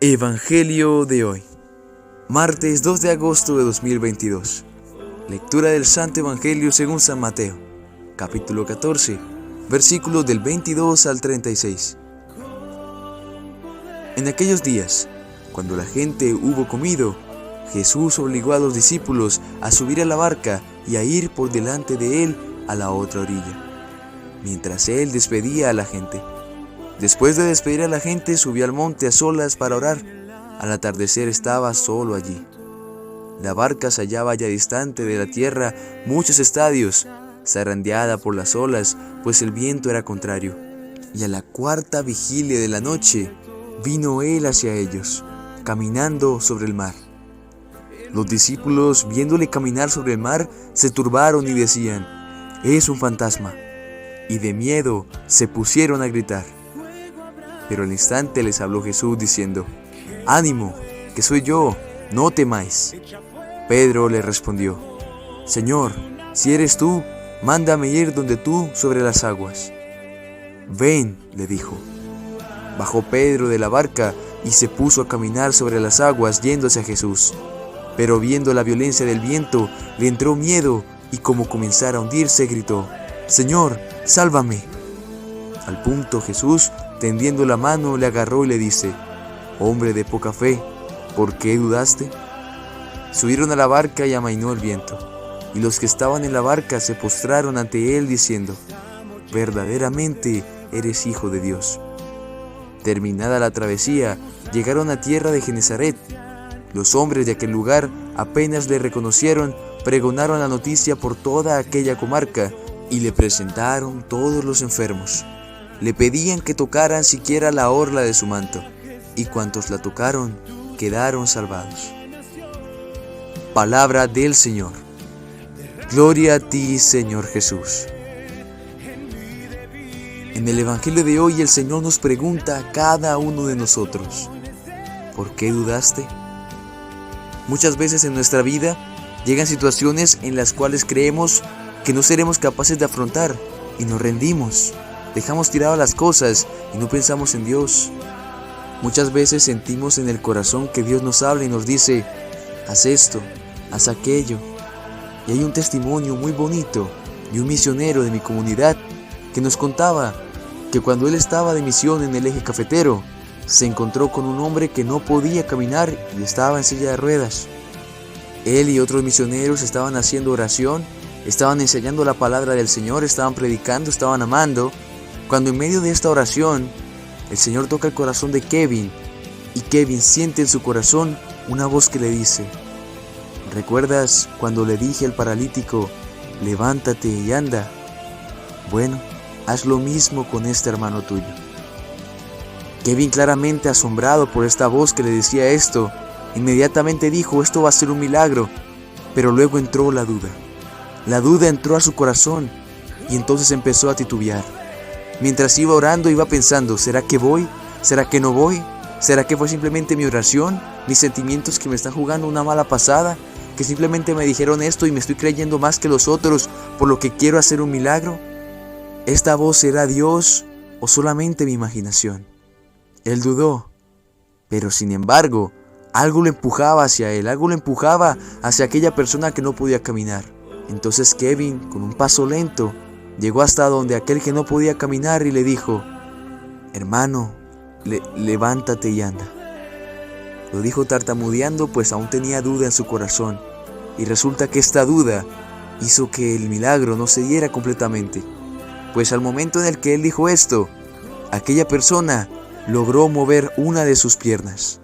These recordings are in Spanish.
Evangelio de hoy, martes 2 de agosto de 2022. Lectura del Santo Evangelio según San Mateo, capítulo 14, versículos del 22 al 36. En aquellos días, cuando la gente hubo comido, Jesús obligó a los discípulos a subir a la barca y a ir por delante de él a la otra orilla, mientras él despedía a la gente. Después de despedir a la gente, subió al monte a solas para orar. Al atardecer estaba solo allí. La barca se hallaba ya distante de la tierra muchos estadios, zarandeada por las olas, pues el viento era contrario. Y a la cuarta vigilia de la noche, vino él hacia ellos, caminando sobre el mar. Los discípulos, viéndole caminar sobre el mar, se turbaron y decían: «Es un fantasma», y de miedo se pusieron a gritar. Pero al instante les habló Jesús diciendo: «Ánimo, que soy yo, no temáis». Pedro le respondió: «Señor, si eres tú, mándame ir donde tú sobre las aguas». «Ven», le dijo. Bajó Pedro de la barca y se puso a caminar sobre las aguas yéndose a Jesús. Pero viendo la violencia del viento, le entró miedo y como comenzara a hundirse, gritó: «Señor, sálvame». Al punto Jesús, tendiendo la mano, le agarró y le dice: «Hombre de poca fe, ¿por qué dudaste?». Subieron a la barca y amainó el viento, y los que estaban en la barca se postraron ante él diciendo: «Verdaderamente eres Hijo de Dios». Terminada la travesía, llegaron a tierra de Genesaret. Los hombres de aquel lugar, apenas le reconocieron, pregonaron la noticia por toda aquella comarca y le presentaron todos los enfermos. Le pedían que tocaran siquiera la orla de su manto, y cuantos la tocaron quedaron salvados. Palabra del Señor. Gloria a ti, Señor Jesús. En el Evangelio de hoy el Señor nos pregunta a cada uno de nosotros: ¿por qué dudaste? Muchas veces en nuestra vida llegan situaciones en las cuales creemos que no seremos capaces de afrontar y nos rendimos. Dejamos tiradas las cosas y no pensamos en Dios. Muchas veces sentimos en el corazón que Dios nos habla y nos dice: haz esto, haz aquello. Y hay un testimonio muy bonito de un misionero de mi comunidad que nos contaba que cuando él estaba de misión en el eje cafetero, se encontró con un hombre que no podía caminar y estaba en silla de ruedas. Él y otros misioneros estaban haciendo oración, estaban enseñando la palabra del Señor, estaban predicando, estaban amando, cuando en medio de esta oración, el Señor toca el corazón de Kevin, y Kevin siente en su corazón una voz que le dice: ¿recuerdas cuando le dije al paralítico, levántate y anda? Bueno, haz lo mismo con este hermano tuyo. Kevin, claramente asombrado por esta voz que le decía esto, inmediatamente dijo: esto va a ser un milagro. Pero luego entró la duda. La duda entró a su corazón y entonces empezó a titubear. Mientras iba orando, iba pensando: ¿será que voy? ¿Será que no voy? ¿Será que fue simplemente mi oración? ¿Mis sentimientos que me están jugando una mala pasada? ¿Que simplemente me dijeron esto y me estoy creyendo más que los otros por lo que quiero hacer un milagro? ¿Esta voz será Dios o solamente mi imaginación? Él dudó, pero sin embargo, algo lo empujaba hacia él, algo lo empujaba hacia aquella persona que no podía caminar. Entonces Kevin, con un paso lento, llegó hasta donde aquel que no podía caminar y le dijo: hermano, levántate y anda. Lo dijo tartamudeando, pues aún tenía duda en su corazón, y resulta que esta duda hizo que el milagro no se diera completamente, pues al momento en el que él dijo esto, aquella persona logró mover una de sus piernas.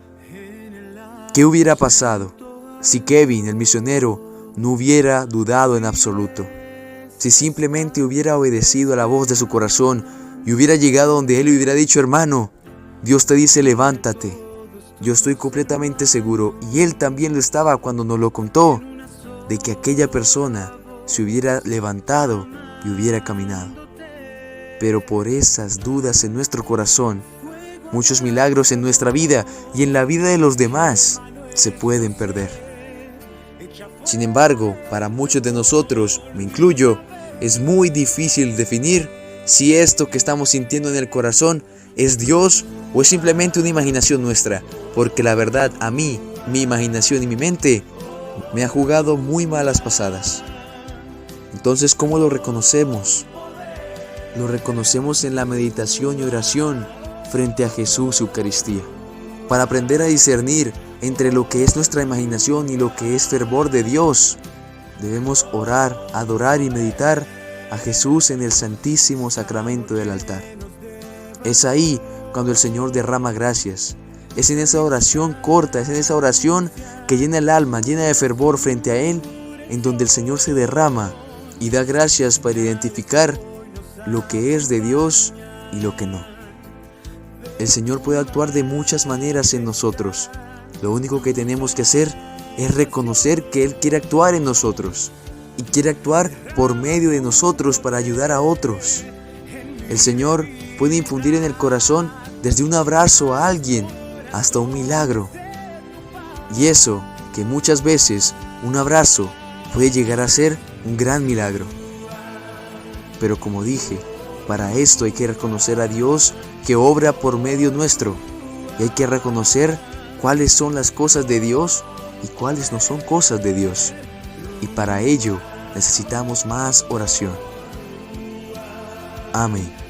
¿Qué hubiera pasado si Kevin, el misionero, no hubiera dudado en absoluto? Si simplemente hubiera obedecido a la voz de su corazón y hubiera llegado donde él y hubiera dicho: hermano, Dios te dice levántate. Yo estoy completamente seguro, y él también lo estaba cuando nos lo contó, de que aquella persona se hubiera levantado y hubiera caminado. Pero por esas dudas en nuestro corazón, muchos milagros en nuestra vida y en la vida de los demás se pueden perder. Sin embargo, para muchos de nosotros, me incluyo, es muy difícil definir si esto que estamos sintiendo en el corazón es Dios ¿O es simplemente una imaginación nuestra? Porque la verdad, a mí, mi imaginación y mi mente me ha jugado muy malas pasadas. Entonces, ¿cómo lo reconocemos? Lo reconocemos en la meditación y oración frente a Jesús y Eucaristía, para aprender a discernir entre lo que es nuestra imaginación y lo que es fervor de Dios. Debemos orar, adorar y meditar a Jesús en el Santísimo Sacramento del altar. Es ahí cuando el Señor derrama gracias. Es en esa oración corta, es en esa oración que llena el alma, llena de fervor frente a Él, en donde el Señor se derrama y da gracias para identificar lo que es de Dios y lo que no. El Señor puede actuar de muchas maneras en nosotros. Lo único que tenemos que hacer es reconocer que Él quiere actuar en nosotros y quiere actuar por medio de nosotros para ayudar a otros. El Señor puede infundir en el corazón desde un abrazo a alguien hasta un milagro. Y eso, que muchas veces un abrazo puede llegar a ser un gran milagro. Pero como dije, para esto hay que reconocer a Dios que obra por medio nuestro. Y hay que reconocer cuáles son las cosas de Dios y cuáles no son cosas de Dios. Y para ello necesitamos más oración. Amén.